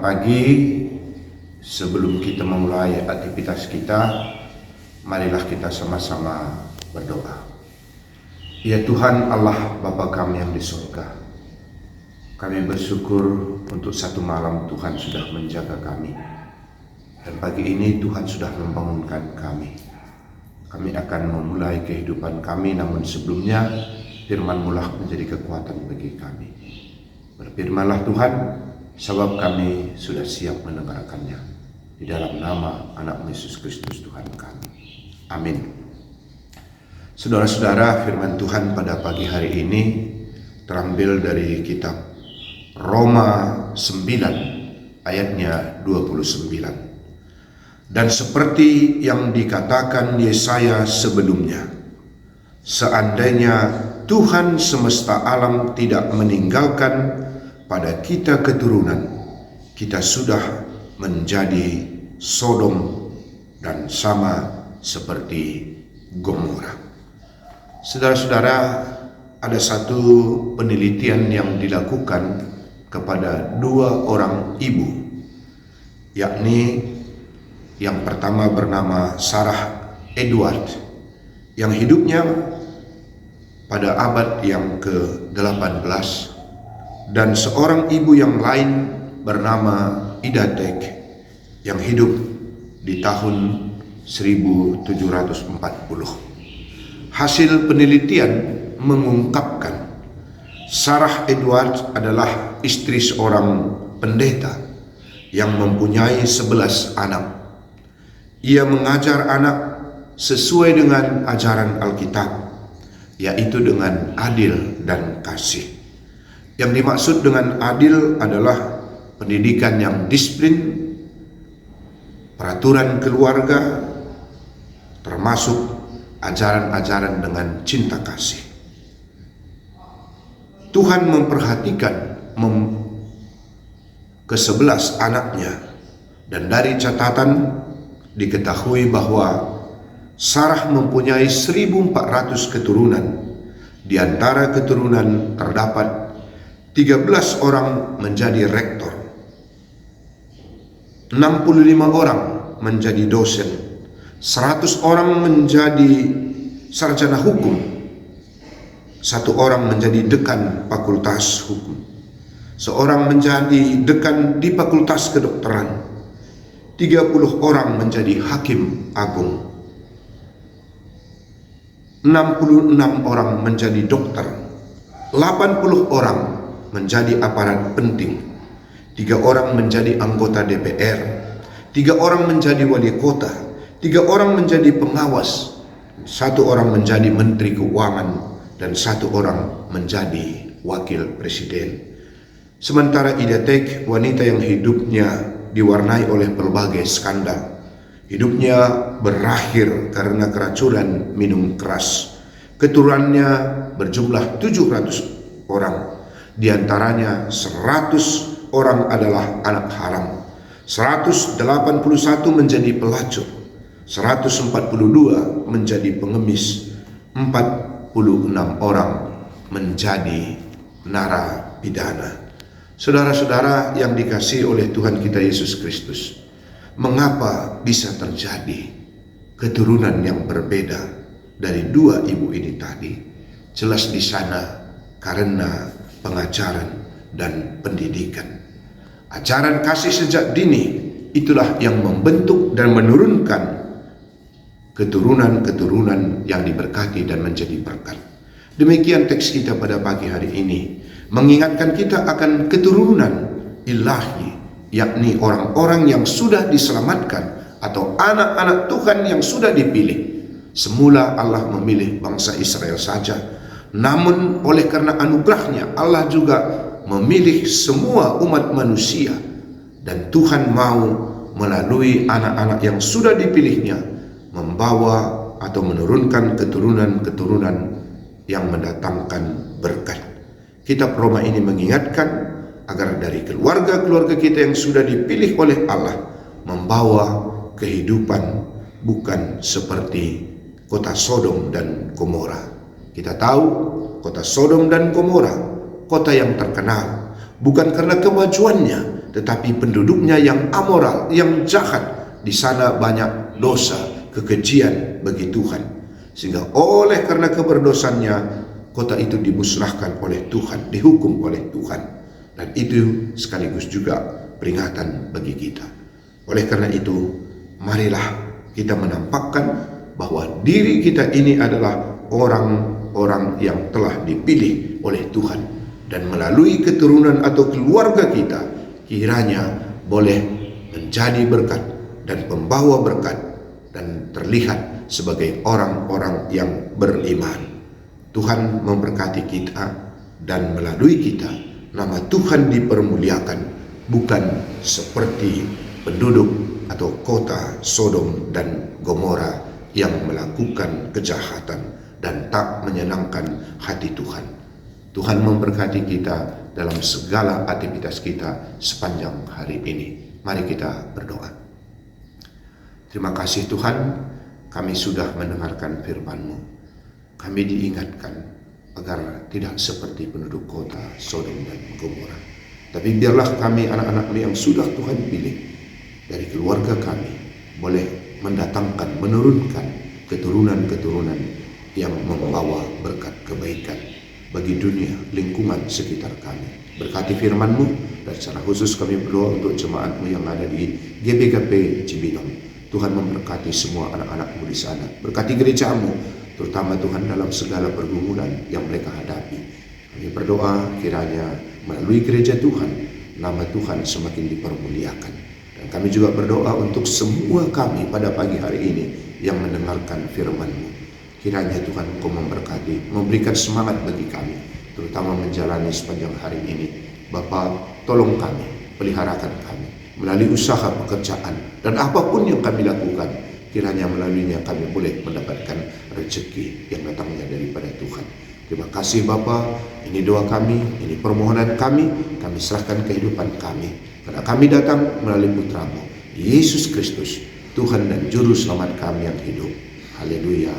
Selamat pagi. Sebelum kita memulai aktivitas kita, marilah kita sama-sama berdoa. Ya Tuhan Allah Bapa kami yang di surga, kami bersyukur untuk satu malam Tuhan sudah menjaga kami. Dan pagi ini Tuhan sudah membangunkan kami. Kami akan memulai kehidupan kami, namun sebelumnya firman-Mu lah menjadi kekuatan bagi kami. Berfirmanlah Tuhan, sebab kami sudah siap mendengarkannya. Di dalam nama anak Yesus Kristus Tuhan kami. Amin. Saudara-saudara, firman Tuhan pada pagi hari ini terambil dari kitab Roma 9 ayatnya 29. Dan seperti yang dikatakan Yesaya sebelumnya, seandainya Tuhan semesta alam tidak meninggalkan pada kita keturunan, kita sudah menjadi Sodom dan sama seperti Gomora. Saudara-saudara, ada satu penelitian yang dilakukan kepada dua orang ibu, yakni yang pertama bernama Sarah Edward, yang hidupnya pada abad yang ke-18, dan seorang ibu yang lain bernama Ida Tech yang hidup di tahun 1740. Hasil penelitian mengungkapkan Sarah Edward adalah istri seorang pendeta yang mempunyai 11 anak. Ia mengajar anak sesuai dengan ajaran Alkitab, yaitu dengan adil dan kasih. Yang dimaksud dengan adil adalah pendidikan yang disiplin, peraturan keluarga, termasuk ajaran-ajaran dengan cinta kasih. Tuhan memperhatikan ke-11 anaknya, dan dari catatan diketahui bahwa Sarah mempunyai 1.400 keturunan. Di antara keturunan terdapat 13 orang menjadi rektor, 65 orang menjadi dosen, 100 orang menjadi sarjana hukum, 1 orang menjadi dekan fakultas hukum, 1 menjadi dekan di fakultas kedokteran, 30 orang menjadi hakim agung, 66 orang menjadi dokter, 80 orang menjadi aparat penting, 3 orang menjadi anggota DPR, 3 orang menjadi wali kota, 3 orang menjadi pengawas, 1 orang menjadi menteri keuangan, dan 1 orang menjadi wakil presiden. Sementara Ida Tech, wanita yang hidupnya diwarnai oleh berbagai skandal, hidupnya berakhir karena keracunan minum keras. Keturunannya berjumlah 700 orang. Di antaranya 100 orang adalah anak haram, 181 menjadi pelacur, 142 menjadi pengemis, 46 orang menjadi narapidana. Saudara-saudara yang dikasihi oleh Tuhan kita Yesus Kristus, mengapa bisa terjadi keturunan yang berbeda dari dua ibu ini tadi? Jelas di sana karena pengajaran dan pendidikan. Ajaran kasih sejak dini itulah yang membentuk dan menurunkan keturunan-keturunan yang diberkati dan menjadi berkat. Demikian teks kita pada pagi hari ini, mengingatkan kita akan keturunan ilahi, yakni orang-orang yang sudah diselamatkan atau anak-anak Tuhan yang sudah dipilih. Semula Allah memilih bangsa Israel saja, namun oleh karena anugerahnya Allah juga memilih semua umat manusia, dan Tuhan mau melalui anak-anak yang sudah dipilihnya membawa atau menurunkan keturunan-keturunan yang mendatangkan berkat. Kitab Roma ini mengingatkan agar dari keluarga-keluarga kita yang sudah dipilih oleh Allah membawa kehidupan bukan seperti kota Sodom dan Gomora. Kita tahu kota Sodom dan Gomora kota yang terkenal bukan karena kemajuannya, tetapi penduduknya yang amoral, yang jahat. Di sana banyak dosa, kekejian bagi Tuhan. Sehingga oleh karena keberdosannya, kota itu dimusnahkan oleh Tuhan, dihukum oleh Tuhan. Dan itu sekaligus juga peringatan bagi kita. Oleh karena itu, marilah kita menampakkan bahwa diri kita ini adalah orang-orang yang telah dipilih oleh Tuhan, dan melalui keturunan atau keluarga kita kiranya boleh menjadi berkat dan pembawa berkat dan terlihat sebagai orang-orang yang beriman. Tuhan memberkati kita, dan melalui kita nama Tuhan dipermuliakan, bukan seperti penduduk atau kota Sodom dan Gomora yang melakukan kejahatan dan tak menyenangkan hati Tuhan. Tuhan memberkati kita dalam segala aktivitas kita sepanjang hari ini. Mari kita berdoa. Terima kasih Tuhan, kami sudah mendengarkan firman-Mu. Kami diingatkan agar tidak seperti penduduk kota Sodom dan Gomora. Tapi biarlah kami anak-anak-Mu yang sudah Tuhan pilih dari keluarga kami boleh mendatangkan, menurunkan keturunan-keturunan yang membawa berkat kebaikan bagi dunia, lingkungan sekitar kami. Berkati firman-Mu, dan secara khusus kami berdoa untuk jemaat-Mu yang ada di GBKP Cibinong. Tuhan memberkati semua anak-anak-Mu di sana. Berkati gereja-Mu, terutama Tuhan dalam segala pergumulan yang mereka hadapi. Kami berdoa kiranya melalui gereja Tuhan, nama Tuhan semakin dipermuliakan. Dan kami juga berdoa untuk semua kami pada pagi hari ini yang mendengarkan firman-Mu. Kiranya Tuhan Engkau memberkati, memberikan semangat bagi kami, terutama menjalani sepanjang hari ini. Bapa, tolong kami, peliharakan kami, melalui usaha pekerjaan, dan apapun yang kami lakukan, kiranya melaluinya kami boleh mendapatkan rezeki yang datangnya daripada Tuhan. Terima kasih Bapa, ini doa kami, ini permohonan kami serahkan kehidupan kami. Karena kami datang melalui Putra-Mu, Yesus Kristus, Tuhan dan Juru Selamat kami yang hidup. Haleluya.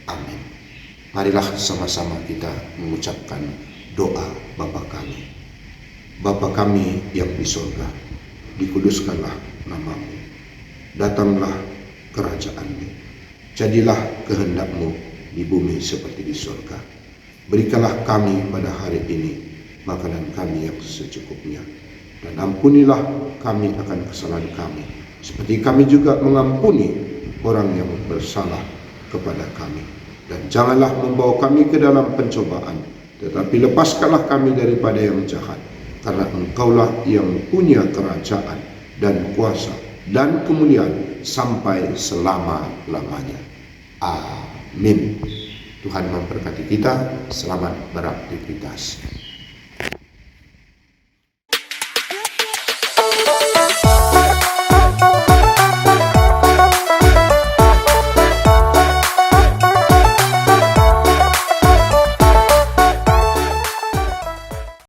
Amin. Marilah sama-sama kita mengucapkan doa Bapa kami. Bapa kami yang di surga, dikuduskanlah nama-Mu. Datanglah kerajaan-Mu. Jadilah kehendak-Mu di bumi seperti di surga. Berikanlah kami pada hari ini makanan kami yang secukupnya. Dan ampunilah kami akan kesalahan kami, seperti kami juga mengampuni orang yang bersalah kepada kami. Dan janganlah membawa kami ke dalam pencobaan, tetapi lepaskanlah kami daripada yang jahat. Karena Engkaulah yang punya kerajaan dan kuasa dan kemuliaan sampai selama-lamanya. Amin. Tuhan memberkati kita. Selamat beraktivitas.